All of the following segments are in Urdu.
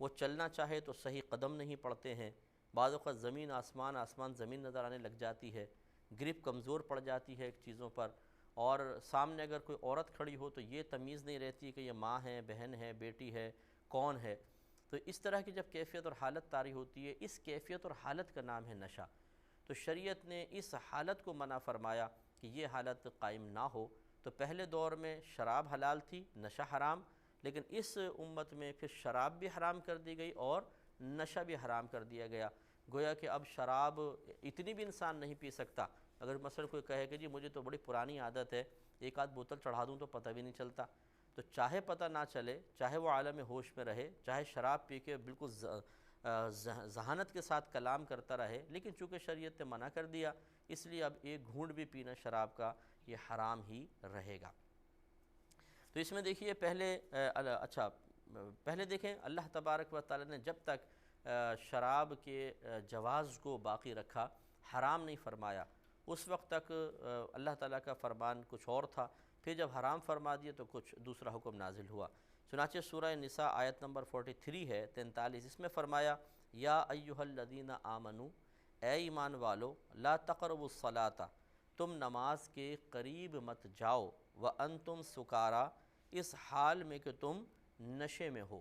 وہ چلنا چاہے تو صحیح قدم نہیں پڑتے ہیں، بعض اوقات زمین آسمان، آسمان زمین نظر آنے لگ جاتی ہے، گرپ کمزور پڑ جاتی ہے چیزوں پر، اور سامنے اگر کوئی عورت کھڑی ہو تو یہ تمیز نہیں رہتی کہ یہ ماں ہے، بہن ہے، بیٹی ہے، کون ہے۔ تو اس طرح کی جب کیفیت اور حالت طاری ہوتی ہے، اس کیفیت اور حالت کا نام ہے نشہ۔ تو شریعت نے اس حالت کو منع فرمایا کہ یہ حالت قائم نہ ہو۔ تو پہلے دور میں شراب حلال تھی، نشہ حرام، لیکن اس امت میں پھر شراب بھی حرام کر دی گئی اور نشہ بھی حرام کر دیا گیا۔ گویا کہ اب شراب اتنی بھی انسان نہیں پی سکتا۔ اگر مثلا کوئی کہے کہ جی مجھے تو بڑی پرانی عادت ہے، ایک آدھ بوتل چڑھا دوں تو پتہ بھی نہیں چلتا، تو چاہے پتہ نہ چلے، چاہے وہ عالم ہوش میں رہے، چاہے شراب پی کے بالکل ذہانت کے ساتھ کلام کرتا رہے، لیکن چونکہ شریعت نے منع کر دیا، اس لیے اب ایک گھونٹ بھی پینا شراب کا یہ حرام ہی رہے گا۔ تو اس میں دیکھیے پہلے دیکھیں اللہ تبارک و تعالی نے جب تک شراب کے جواز کو باقی رکھا، حرام نہیں فرمایا، اس وقت تک اللہ تعالیٰ کا فرمان کچھ اور تھا، پھر جب حرام فرما دیا تو کچھ دوسرا حکم نازل ہوا۔ چنانچہ سورہ نساء آیت نمبر 43 ہے 43، اس میں فرمایا یا ایھا الذین آمنوا، اے ایمان والو، لا تقربوا الصلاۃ، تم نماز کے قریب مت جاؤ، وانتم سکارا، اس حال میں کہ تم نشے میں ہو،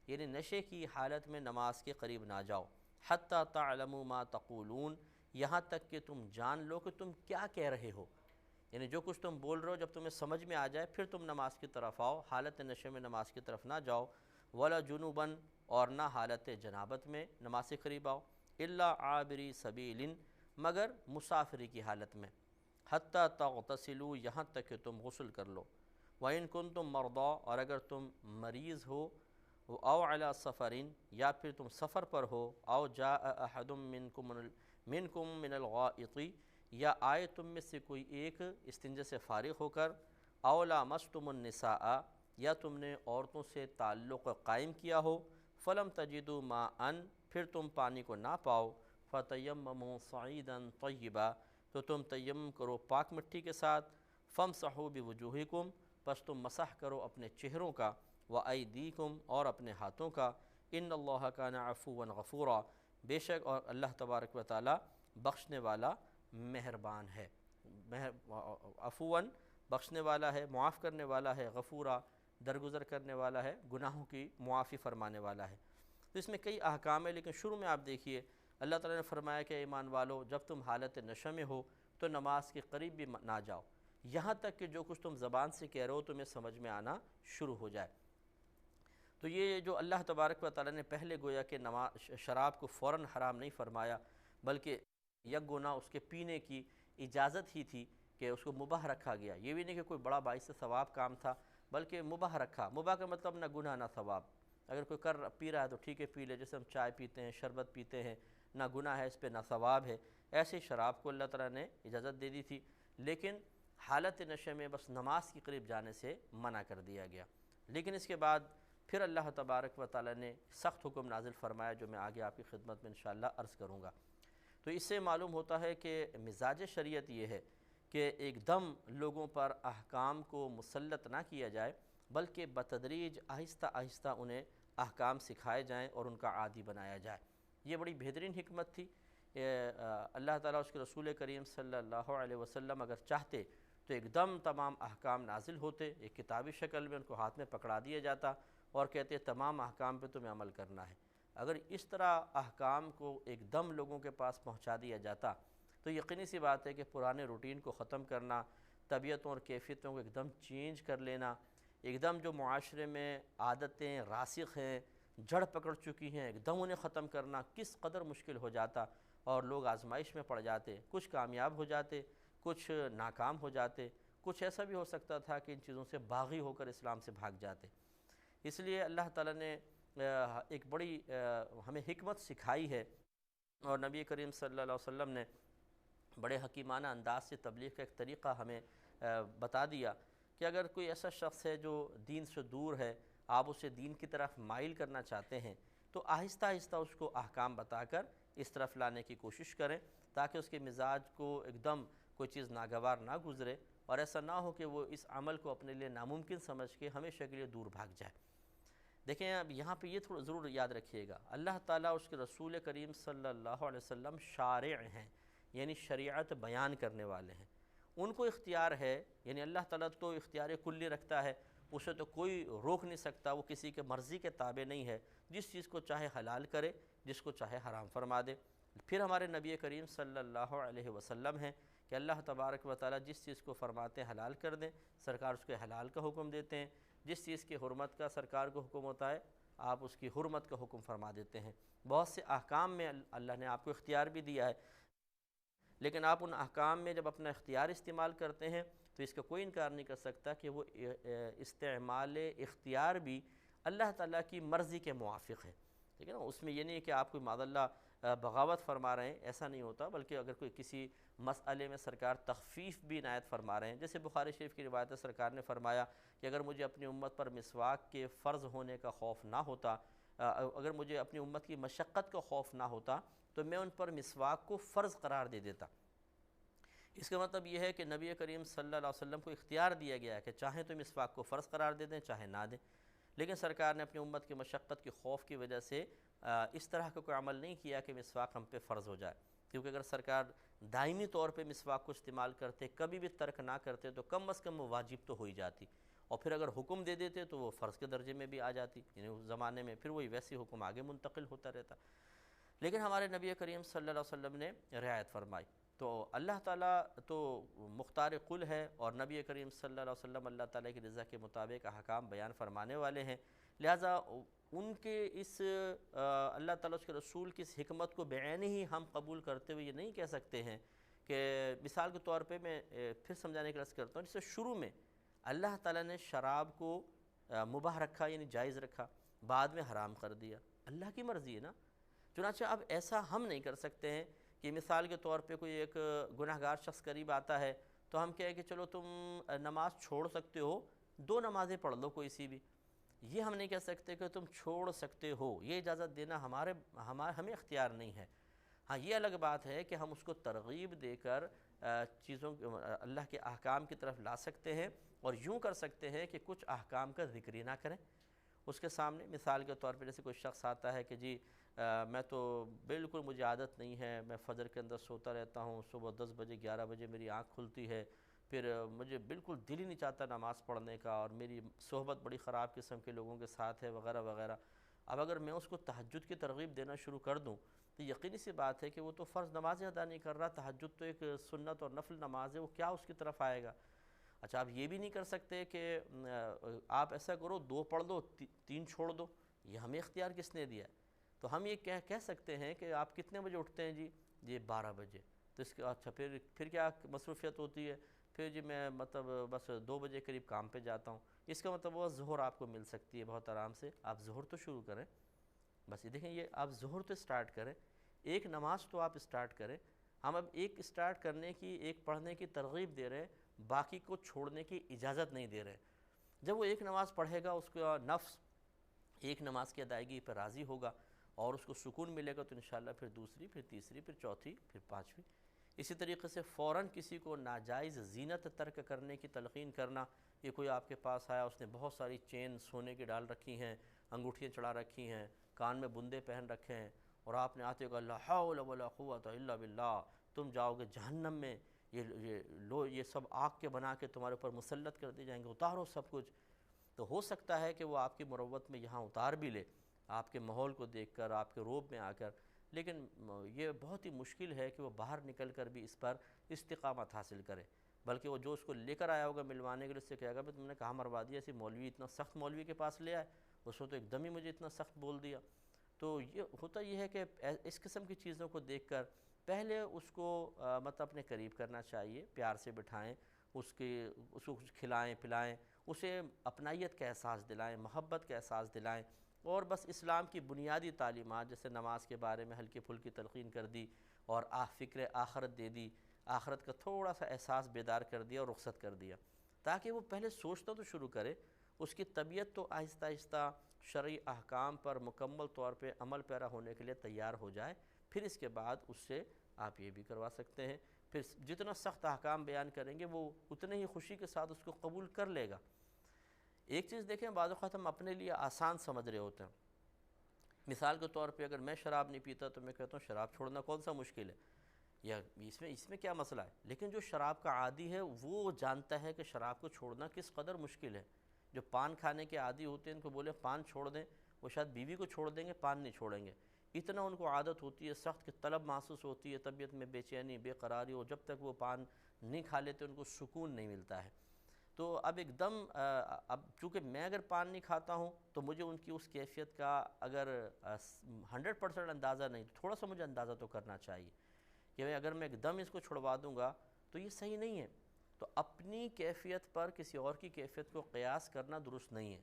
یعنی نشے کی حالت میں نماز کے قریب نہ جاؤ، حتی تعلموا ما تقولون، یہاں تک کہ تم جان لو کہ تم کیا کہہ رہے ہو، یعنی جو کچھ تم بول رہے ہو جب تمہیں سمجھ میں آ جائے پھر تم نماز کی طرف آؤ، حالت نشے میں نماز کی طرف نہ جاؤ، ولا جنوباً، اور نہ حالت جنابت میں نماز کے قریب آؤ، الا عابری سبیل، مگر مسافری کی حالت میں، حتی تغتسلوا، یہاں تک کہ تم غسل کر لو، وَإِن كُنتُم مَرْضَىٰ، اور اگر تم مریض ہو، او علی سفرین، یا پھر تم سفر پر ہو، او جاء احد منکم من الغائط، یا آئے تم میں سے کوئی ایک استنجے سے فارغ ہو کر، او لامستم النساء، یا تم نے عورتوں سے تعلق قائم کیا ہو، فلم تجدوا ماء، پھر تم پانی کو نہ پاؤ، فتیمموا صعیدا طیبا، تو تم تیمم کرو پاک مٹی کے ساتھ، فامسحوا بوجوہکم، پس تم مسح کرو اپنے چہروں کا، وایدیکم، اور اپنے ہاتھوں کا، ان اللہ کان عفوا غفورا، بے شک اور اللہ تبارک و تعالی بخشنے والا مہربان ہے، عفوا بخشنے والا ہے، معاف کرنے والا ہے، غفورا درگزر کرنے والا ہے، گناہوں کی معافی فرمانے والا ہے۔ تو اس میں کئی احکام ہیں، لیکن شروع میں آپ دیکھیے اللہ تعالیٰ نے فرمایا کہ ایمان والو، جب تم حالت نشے میں ہو تو نماز کے قریب بھی نہ جاؤ، یہاں تک کہ جو کچھ تم زبان سے کہہ رہے ہو تمہیں سمجھ میں آنا شروع ہو جائے۔ تو یہ جو اللہ تبارک و تعالیٰ نے پہلے گویا کہ شراب کو فوراً حرام نہیں فرمایا، بلکہ یک گنا اس کے پینے کی اجازت ہی تھی کہ اس کو مباح رکھا گیا، یہ بھی نہیں کہ کوئی بڑا باعث ثواب کام تھا، بلکہ مباح رکھا۔ مباح کا مطلب نہ گناہ نہ ثواب، اگر کوئی پی رہا ہے تو ٹھیک ہے پی لے، جیسے ہم چائے پیتے ہیں، شربت پیتے ہیں، نہ گناہ ہے اس پہ نہ ثواب ہے، ایسے شراب کو اللہ تعالیٰ نے اجازت دے دی تھی، لیکن حالت نشے میں بس نماز کے قریب جانے سے منع کر دیا گیا۔ لیکن اس کے بعد پھر اللہ تبارک و تعالیٰ نے سخت حکم نازل فرمایا، جو میں آگے آپ کی خدمت میں انشاءاللہ عرض کروں گا۔ تو اس سے معلوم ہوتا ہے کہ مزاج شریعت یہ ہے کہ ایک دم لوگوں پر احکام کو مسلط نہ کیا جائے، بلکہ بتدریج آہستہ آہستہ انہیں احکام سکھائے جائیں اور ان کا عادی بنایا جائے۔ یہ بڑی بہترین حکمت تھی۔ اللہ تعالیٰ اس کے رسول کریم صلی اللہ علیہ وسلم اگر چاہتے تو ایک دم تمام احکام نازل ہوتے، ایک کتابی شکل میں ان کو ہاتھ میں پکڑا دیا جاتا اور کہتے تمام احکام پہ تمہیں عمل کرنا ہے۔ اگر اس طرح احکام کو ایک دم لوگوں کے پاس پہنچا دیا جاتا تو یقینی سی بات ہے کہ پرانے روٹین کو ختم کرنا، طبیعتوں اور کیفیتوں کو ایک دم چینج کر لینا، ایک دم جو معاشرے میں عادتیں راسخ ہیں، جڑ پکڑ چکی ہیں، ایک دم انہیں ختم کرنا کس قدر مشکل ہو جاتا، اور لوگ آزمائش میں پڑ جاتے، کچھ کامیاب ہو جاتے، کچھ ناکام ہو جاتے، کچھ ایسا بھی ہو سکتا تھا کہ ان چیزوں سے باغی ہو کر اسلام سے بھاگ جاتے۔ اس لیے اللہ تعالیٰ نے ایک بڑی ہمیں حکمت سکھائی ہے، اور نبی کریم صلی اللہ علیہ وسلم نے بڑے حکیمانہ انداز سے تبلیغ کا ایک طریقہ ہمیں بتا دیا کہ اگر کوئی ایسا شخص ہے جو دین سے دور ہے، آپ اسے دین کی طرف مائل کرنا چاہتے ہیں، تو آہستہ آہستہ اس کو احکام بتا کر اس طرف لانے کی کوشش کریں، تاکہ اس کے مزاج کو ایک دم کوئی چیز ناگوار نہ گزرے، اور ایسا نہ ہو کہ وہ اس عمل کو اپنے لیے ناممکن سمجھ کے ہمیشہ کے لیے دور بھاگ جائے۔ دیکھیں اب یہاں پہ یہ تھوڑا ضرور یاد رکھیے گا، اللہ تعالیٰ اس کے رسول کریم صلی اللہ علیہ وسلم شارع ہیں، یعنی شریعت بیان کرنے والے ہیں، ان کو اختیار ہے، یعنی اللہ تعالیٰ تو اختیار کلی رکھتا ہے، اسے تو کوئی روک نہیں سکتا، وہ کسی کے مرضی کے تابع نہیں ہے، جس چیز کو چاہے حلال کرے، جس کو چاہے حرام فرما دے۔ پھر ہمارے نبی کریم صلی اللہ علیہ وسلم ہیں کہ اللہ تبارک و تعالیٰ جس چیز کو فرماتے ہیں حلال کر دیں، سرکار اس کے حلال کا حکم دیتے ہیں، جس چیز کی حرمت کا سرکار کو حکم ہوتا ہے آپ اس کی حرمت کا حکم فرما دیتے ہیں۔ بہت سے احکام میں اللہ نے آپ کو اختیار بھی دیا ہے، لیکن آپ ان احکام میں جب اپنا اختیار استعمال کرتے ہیں تو اس کا کوئی انکار نہیں کر سکتا کہ وہ استعمال اختیار بھی اللہ تعالیٰ کی مرضی کے موافق ہے، ٹھیک ہے نا۔ اس میں یہ نہیں ہے کہ آپ کوئی معاذ اللہ بغاوت فرما رہے ہیں، ایسا نہیں ہوتا، بلکہ اگر کوئی کسی مسئلے میں سرکار تخفیف بھی عنایت فرما رہے ہیں، جیسے بخاری شریف کی روایت سرکار نے فرمایا کہ اگر مجھے اپنی امت پر مسواک کے فرض ہونے کا خوف نہ ہوتا، اگر مجھے اپنی امت کی مشقت کا خوف نہ ہوتا تو میں ان پر مسواک کو فرض قرار دے دیتا۔ اس کا مطلب یہ ہے کہ نبی کریم صلی اللہ علیہ وسلم کو اختیار دیا گیا ہے کہ چاہیں تو مسواک کو فرض قرار دے دیں، چاہے نہ دیں، لیکن سرکار نے اپنی امت کی مشقت کے خوف کی وجہ سے اس طرح کا کوئی عمل نہیں کیا کہ مسواک ہم پہ فرض ہو جائے، کیونکہ اگر سرکار دائمی طور پہ مسواک کو استعمال کرتے، کبھی بھی ترک نہ کرتے، تو کم از کم وہ واجب تو ہو ہی جاتی، اور پھر اگر حکم دے دیتے تو وہ فرض کے درجے میں بھی آ جاتی، یعنی اس زمانے میں پھر وہی ویسی حکم آگے منتقل ہوتا رہتا۔ لیکن ہمارے نبی کریم صلی اللہ علیہ وسلم نے رعایت فرمائی، تو اللہ تعالیٰ تو مختار کل ہے، اور نبی کریم صلی اللہ علیہ وسلم اللہ تعالیٰ کی رضا کے مطابق احکام بیان فرمانے والے ہیں، لہٰذا ان کے اس اللہ تعالیٰ اس کے رسول کی اس حکمت کو بعین ہی ہم قبول کرتے ہوئے یہ نہیں کہہ سکتے ہیں کہ مثال کے طور پہ میں پھر سمجھانے کی عرض کرتا ہوں، جیسے شروع میں اللہ تعالیٰ نے شراب کو مباح رکھا، یعنی جائز رکھا، بعد میں حرام کر دیا، اللہ کی مرضی ہے نا۔ چنانچہ اب ایسا ہم نہیں کر سکتے ہیں کہ مثال کے طور پہ کوئی ایک گناہ گار شخص قریب آتا ہے تو ہم کہیں کہ چلو تم نماز چھوڑ سکتے ہو، 2 نمازیں پڑھ لو کوئی سی بھی، یہ ہم نہیں کہہ سکتے کہ تم چھوڑ سکتے ہو، یہ اجازت دینا ہمیں اختیار نہیں ہے۔ ہاں یہ الگ بات ہے کہ ہم اس کو ترغیب دے کر چیزوں اللہ کے احکام کی طرف لا سکتے ہیں، اور یوں کر سکتے ہیں کہ کچھ احکام کا ذکر ہی نہ کریں اس کے سامنے۔ مثال کے طور پہ جیسے کوئی شخص آتا ہے کہ جی میں تو بالکل مجھے عادت نہیں ہے، میں فجر کے اندر سوتا رہتا ہوں، صبح 10 بجے 11 بجے میری آنکھ کھلتی ہے، پھر مجھے بالکل دل ہی نہیں چاہتا نماز پڑھنے کا، اور میری صحبت بڑی خراب قسم کے لوگوں کے ساتھ ہے وغیرہ وغیرہ۔ اب اگر میں اس کو تہجد کی ترغیب دینا شروع کر دوں تو یقینی سی بات ہے کہ وہ تو فرض نمازیں ادا نہیں کر رہا، تہجد تو ایک سنت اور نفل نماز ہے، وہ کیا اس کی طرف آئے گا۔ اچھا آپ یہ بھی نہیں کر سکتے کہ آپ ایسا کرو 2 پڑھ دو 3 چھوڑ دو، یہ ہمیں اختیار کس نے دیا ہے؟ تو ہم یہ کہہ سکتے ہیں کہ آپ کتنے بجے اٹھتے ہیں جی؟ جی 12 بجے، تو اس کے اچھا پھر کیا مصروفیت ہوتی ہے؟ پھر جی میں مطلب بس 2 بجے قریب کام پہ جاتا ہوں، اس کا مطلب وہ ظہر آپ کو مل سکتی ہے بہت آرام سے، آپ ظہر تو شروع کریں، بس یہ دیکھیں یہ آپ ظہر تو اسٹارٹ کریں، ایک نماز تو آپ اسٹارٹ کریں۔ ہم اب ایک اسٹارٹ کرنے کی، ایک پڑھنے کی ترغیب دے رہے ہیں، باقی کو چھوڑنے کی اجازت نہیں دے رہے۔ جب وہ ایک نماز پڑھے گا اس کا نفس ایک نماز کی ادائیگی پر راضی ہوگا اور اس کو سکون ملے گا، تو انشاءاللہ پھر دوسری، پھر تیسری، پھر چوتھی، پھر 5ویں۔ اسی طریقے سے فوراً کسی کو ناجائز زینت ترک کرنے کی تلقین کرنا، یہ کوئی آپ کے پاس آیا، اس نے بہت ساری چین سونے کی ڈال رکھی ہیں، انگوٹھیاں چڑھا رکھی ہیں، کان میں بندے پہن رکھے ہیں، اور آپ نے آتے ہوگا لا حول ولا قوت الا باللہ، تم جاؤ گے جہنم میں، یہ سب آگ کے بنا کے تمہارے اوپر مسلط کر دی جائیں گے، اتارو سب کچھ۔ تو ہو سکتا ہے کہ وہ آپ کی مروت میں یہاں اتار بھی لے، آپ کے ماحول کو دیکھ کر، آپ کے روب میں آ کر، لیکن یہ بہت ہی مشکل ہے کہ وہ باہر نکل کر بھی اس پر استقامت حاصل کرے، بلکہ وہ جو اس کو لے کر آیا ہوگا ملوانے کے لیے، اس سے کہے گا تم نے کہاں مروا دیا، ایسی مولوی اتنا سخت مولوی کے پاس لے آئے، اس کو تو ایک دم ہی مجھے اتنا سخت بول دیا۔ تو یہ ہوتا یہ ہے کہ اس قسم کی چیزوں کو دیکھ کر پہلے اس کو مطلب اپنے قریب کرنا چاہیے، پیار سے بٹھائیں، اس کو کچھ کھلائیں پلائیں، اسے اپنائیت کا احساس دلائیں، محبت کا احساس دلائیں، اور بس اسلام کی بنیادی تعلیمات جیسے نماز کے بارے میں ہلکی پھلکی تلقین کر دی، اور فکر آخرت دے دی، آخرت کا تھوڑا سا احساس بیدار کر دیا اور رخصت کر دیا، تاکہ وہ پہلے سوچنا تو شروع کرے، اس کی طبیعت تو آہستہ آہستہ شرعی احکام پر مکمل طور پہ عمل پیرا ہونے کے لیے تیار ہو جائے، پھر اس کے بعد اس سے آپ یہ بھی کروا سکتے ہیں، پھر جتنا سخت احکام بیان کریں گے وہ اتنے ہی خوشی کے ساتھ اس کو قبول کر لے گا۔ ایک چیز دیکھیں، بعض اوقات ہم اپنے لیے آسان سمجھ رہے ہوتے ہیں. مثال کے طور پہ اگر میں شراب نہیں پیتا تو میں کہتا ہوں شراب چھوڑنا کون سا مشکل ہے، یا اس میں کیا مسئلہ ہے. لیکن جو شراب کا عادی ہے وہ جانتا ہے کہ شراب کو چھوڑنا کس قدر مشکل ہے. جو پان کھانے کے عادی ہوتے ہیں ان کو بولے پان چھوڑ دیں، وہ شاید بیوی کو چھوڑ دیں گے، پان نہیں چھوڑیں گے. اتنا ان کو عادت ہوتی ہے سخت کہ طلب محسوس ہوتی ہے، طبیعت میں بے چینی بے قراری، اور جب تک وہ پان نہیں کھا لیتے ان کو سکون نہیں ملتا ہے. تو اب ایک دم اب چونکہ میں اگر پان نہیں کھاتا ہوں تو مجھے ان کی اس کیفیت کا اگر 100% اندازہ نہیں، تو تھوڑا سا مجھے اندازہ تو کرنا چاہیے کہ بھئی اگر میں ایک دم اس کو چھڑوا دوں گا تو یہ صحیح نہیں ہے. تو اپنی کیفیت پر کسی اور کی کیفیت کو قیاس کرنا درست نہیں ہے.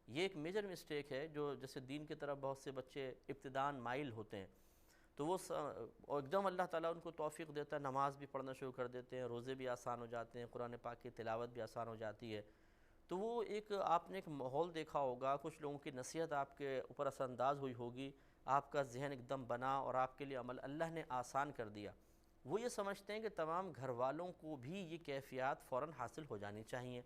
یہ ایک میجر مسٹیک ہے، جو جیسے دین کی طرف بہت سے بچے ابتداءً مائل ہوتے ہیں تو وہ اور ایک دم اللہ تعالیٰ ان کو توفیق دیتا ہے، نماز بھی پڑھنا شروع کر دیتے ہیں، روزے بھی آسان ہو جاتے ہیں، قرآن پاک کی تلاوت بھی آسان ہو جاتی ہے. تو وہ ایک آپ نے ایک ماحول دیکھا ہوگا، کچھ لوگوں کی نصیحت آپ کے اوپر اثر انداز ہوئی ہوگی، آپ کا ذہن ایک دم بنا اور آپ کے لیے عمل اللہ نے آسان کر دیا. وہ یہ سمجھتے ہیں کہ تمام گھر والوں کو بھی یہ کیفیات فوراً حاصل ہو جانی چاہیے،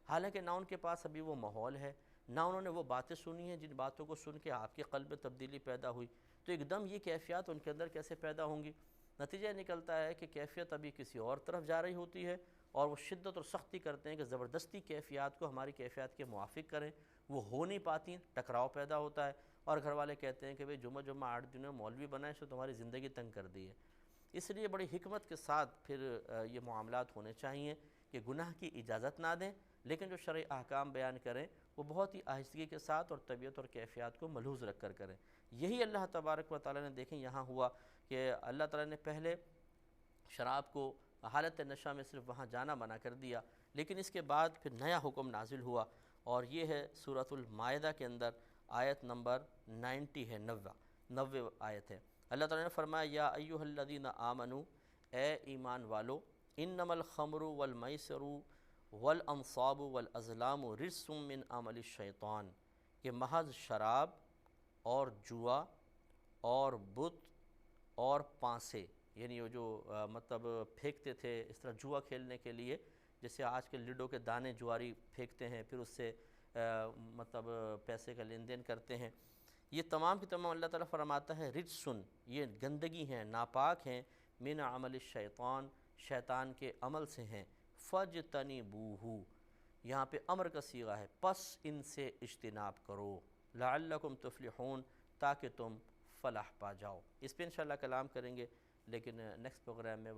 حالانکہ نہ ان کے پاس ابھی وہ ماحول ہے، نہ انہوں نے وہ باتیں سنی ہیں جن باتوں کو سن کے آپ کے قلب میں تبدیلی پیدا ہوئی. تو ایک دم یہ کیفیات ان کے اندر کیسے پیدا ہوں گی؟ نتیجہ نکلتا ہے کہ کیفیت ابھی کسی اور طرف جا رہی ہوتی ہے، اور وہ شدت اور سختی کرتے ہیں کہ زبردستی کیفیات کو ہماری کیفیات کے موافق کریں. وہ ہو نہیں پاتی، ٹکراؤ پیدا ہوتا ہے، اور گھر والے کہتے ہیں کہ بھئی جمعہ 8 دنوں مولوی بنائے سو تمہاری زندگی تنگ کر دی ہے. اس لیے بڑی حکمت کے ساتھ پھر یہ معاملات ہونے چاہیے کہ گناہ کی اجازت نہ دیں، لیکن جو شرعی احکام بیان کریں وہ بہت ہی آہستگی کے ساتھ اور طبیعت اور کیفیات کو ملحوظ رکھ کر کریں. یہی اللہ تبارک و تعالیٰ نے دیکھیں یہاں ہوا کہ اللہ تعالیٰ نے پہلے شراب کو حالت نشہ میں صرف وہاں جانا منع کر دیا، لیکن اس کے بعد پھر نیا حکم نازل ہوا، اور یہ ہے سورۃ المائدہ کے اندر آیت نمبر 90 ہے، 90 آیت ہے. اللہ تعالیٰ نے فرمایا یا ایھا الذین آمنوا، اے ایمان والو، انما الخمر والمیسر والانصاب والازلام رجس من عمل الشیطان، کہ محض شراب اور جوا اور بت اور پانسے، یعنی وہ جو مطلب پھینکتے تھے اس طرح جوا کھیلنے کے لیے، جیسے آج کے لڈو کے دانے جواری پھینکتے ہیں پھر اس سے مطلب پیسے کا لین دین کرتے ہیں، یہ تمام کی تمام اللہ تعالیٰ فرماتا ہے رجسن، یہ گندگی ہیں، ناپاک ہیں، من عمل الشیطان، شیطان کے عمل سے ہیں. فاجتنبوہ، یہاں پہ امر کا صیغہ ہے، پس ان سے اجتناب کرو، لعلکم تفلحون، تاکہ تم فلاح پا جاؤ. اس پہ انشاءاللہ کلام کریں گے، لیکن نیکسٹ پروگرام میں